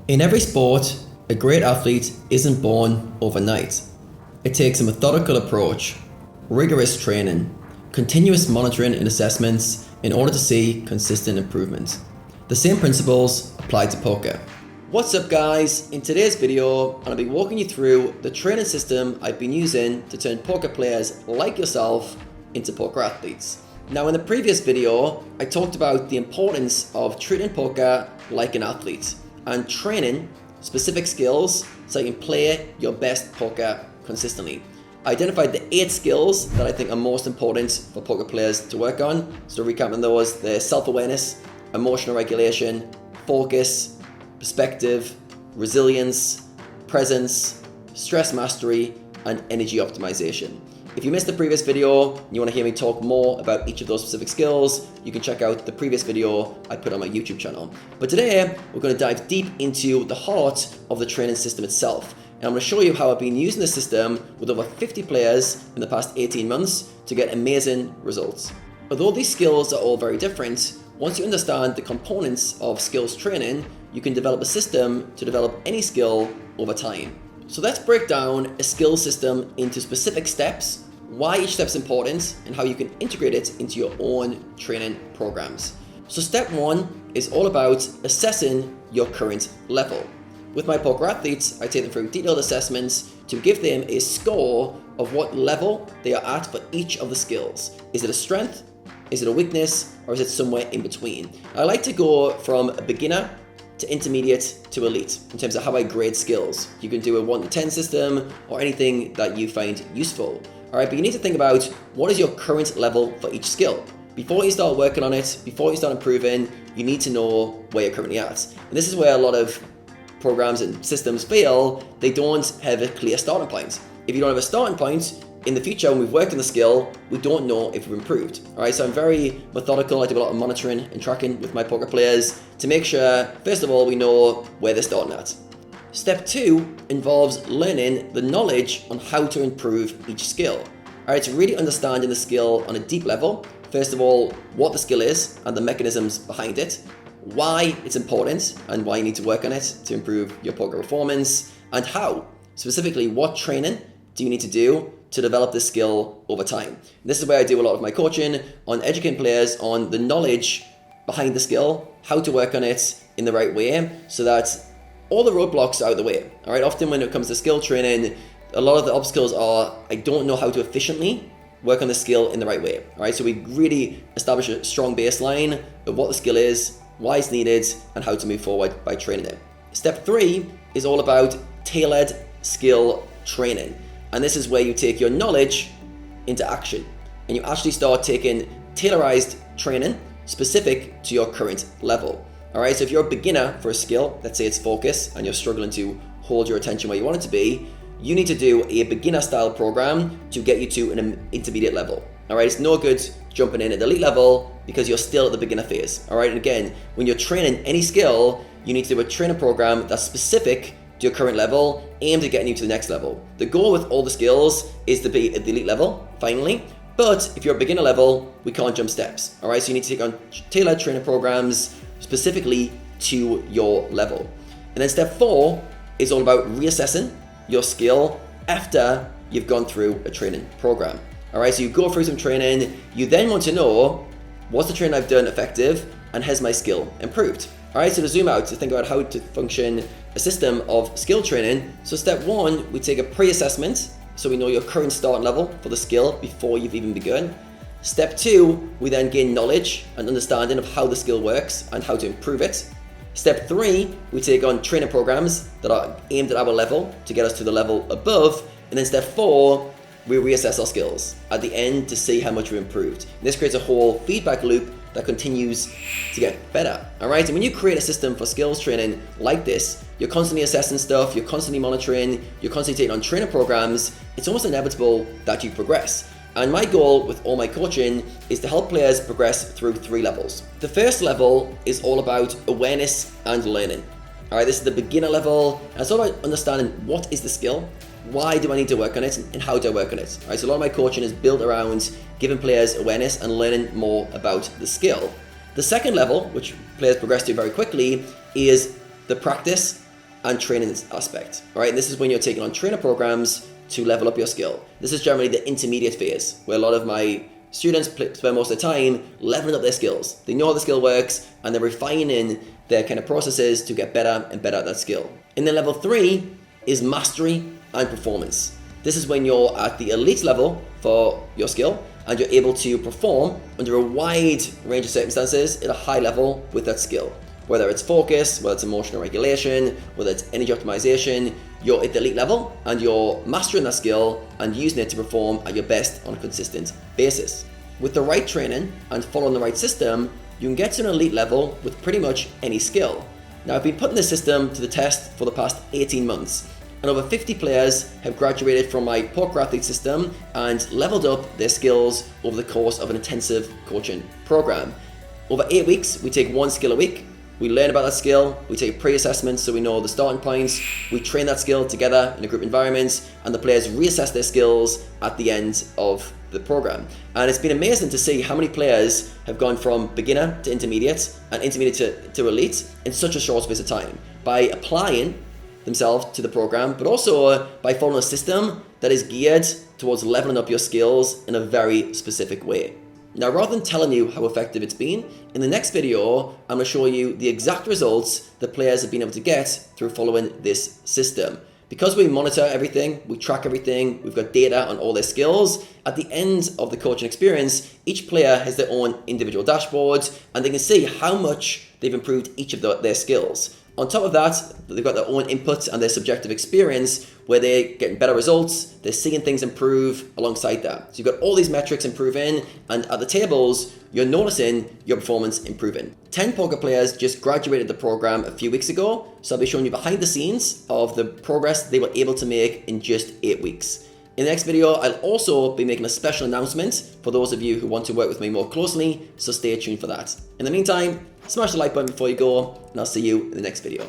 In every sport, a great athlete isn't born overnight. It takes a methodical approach, rigorous training, continuous monitoring and assessments in order to see consistent improvement. The same principles apply to poker. What's up guys? In today's video, I'll be walking you through the training system I've been using to turn poker players like yourself into poker athletes. Now in the previous video, I talked about the importance of treating poker like an athlete and training specific skills so you can play your best poker consistently. I identified the 8 skills that I think are most important for poker players to work on. So recapping those, they're self-awareness, emotional regulation, focus, perspective, resilience, presence, stress mastery, and energy optimization. If you missed the previous video and you want to hear me talk more about each of those specific skills, you can check out the previous video I put on my YouTube channel. But today, we're going to dive deep into the heart of the training system itself. And I'm going to show you how I've been using the system with over 50 players in the past 18 months to get amazing results. Although these skills are all very different, once you understand the components of skills training, you can develop a system to develop any skill over time. So let's break down a skill system into specific steps, why each step is important, and how you can integrate it into your own training programs. So step 1 is all about assessing your current level. With my poker athletes, I take them through detailed assessments to give them a score of what level they are at for each of the skills. Is it a strength? Is it a weakness? Or is it somewhere in between? I like to go from a beginner to intermediate to elite in terms of how I grade skills. You can do a 1 to 10 system or anything that you find useful. Alright, but you need to think about what is your current level for each skill. Before you start working on it, before you start improving, you need to know where you're currently at. And this is where a lot of programs and systems fail. They don't have a clear starting point. If you don't have a starting point, in the future when we've worked on the skill, we don't know if we've improved. Alright, so I'm very methodical. I do a lot of monitoring and tracking with my poker players to make sure, first of all, we know where they're starting at. Step 2 involves learning the knowledge on how to improve each skill. Alright, so really understanding the skill on a deep level. First of all, what the skill is and the mechanisms behind it, why it's important and why you need to work on it to improve your poker performance, and how. Specifically, what training do you need to do to develop this skill over time. And this is where I do a lot of my coaching on educating players on the knowledge behind the skill, how to work on it in the right way so that all the roadblocks are out of the way. All right, often when it comes to skill training, a lot of the obstacles are, I don't know how to efficiently work on the skill in the right way. All right, so we really establish a strong baseline of what the skill is, why it's needed, and how to move forward by training it. Step 3 is all about tailored skill training. And this is where you take your knowledge into action and you actually start taking tailorized training specific to your current level. All right, so if you're a beginner for a skill, let's say it's focus, and you're struggling to hold your attention where you want it to be, you need to do a beginner style program to get you to an intermediate level. All right, it's no good jumping in at the elite level because you're still at the beginner phase. All right, and again, when you're training any skill, you need to do a training program that's specific to your current level, aimed at getting you to the next level. The goal with all the skills is to be at the elite level, finally. But if you're a beginner level, we can't jump steps. All right, so you need to take on tailored training programs specifically to your level. And then step 4 is all about reassessing your skill after you've gone through a training program. All right, so you go through some training, you then want to know, what's the training I've done effective and has my skill improved? All right, so to zoom out, to think about how to function a system of skill training. So step 1, we take a pre-assessment, so we know your current starting level for the skill before you've even begun. Step 2, we then gain knowledge and understanding of how the skill works and how to improve it. Step 3, we take on training programs that are aimed at our level to get us to the level above. And then step 4, we reassess our skills at the end to see how much we improved. And this creates a whole feedback loop that continues to get better. All right, and when you create a system for skills training like this, you're constantly assessing stuff, you're constantly monitoring, you're constantly taking on training programs, it's almost inevitable that you progress. And my goal with all my coaching is to help players progress through 3 levels. The first level is all about awareness and learning. All right, this is the beginner level, and it's all about understanding what is the skill, why do I need to work on it, and how do I work on it. All right, so a lot of my coaching is built around giving players awareness and learning more about the skill. The second level, which players progress to very quickly, is the practice and training aspect. All right, and this is when you're taking on trainer programs to level up your skill. This is generally the intermediate phase, where a lot of my students spend most of the time leveling up their skills. They know how the skill works, and they're refining their kind of processes to get better and better at that skill. And then level 3 is mastery and performance. This is when you're at the elite level for your skill, and you're able to perform under a wide range of circumstances at a high level with that skill. Whether it's focus, whether it's emotional regulation, whether it's energy optimization, you're at the elite level and you're mastering that skill and using it to perform at your best on a consistent basis. With the right training and following the right system, you can get to an elite level with pretty much any skill. Now, I've been putting this system to the test for the past 18 months, and over 50 players have graduated from my poker athlete system and leveled up their skills over the course of an intensive coaching program. Over 8 weeks, we take one skill a week. We learn about that skill, we take pre-assessments so we know the starting points, we train that skill together in a group environment, and the players reassess their skills at the end of the program. And it's been amazing to see how many players have gone from beginner to intermediate and intermediate to elite in such a short space of time by applying themselves to the program, but also by following a system that is geared towards leveling up your skills in a very specific way. Now, rather than telling you how effective it's been, in the next video, I'm going to show you the exact results that players have been able to get through following this system. Because we monitor everything, we track everything, we've got data on all their skills, at the end of the coaching experience, each player has their own individual dashboard, and they can see how much they've improved each of their skills. On top of that, they've got their own inputs and their subjective experience where they're getting better results, they're seeing things improve alongside that. So you've got all these metrics improving, and at the tables, you're noticing your performance improving. 10 poker players just graduated the program a few weeks ago, so I'll be showing you behind the scenes of the progress they were able to make in just 8 weeks. In the next video, I'll also be making a special announcement for those of you who want to work with me more closely, so stay tuned for that. In the meantime, smash the like button before you go, and I'll see you in the next video.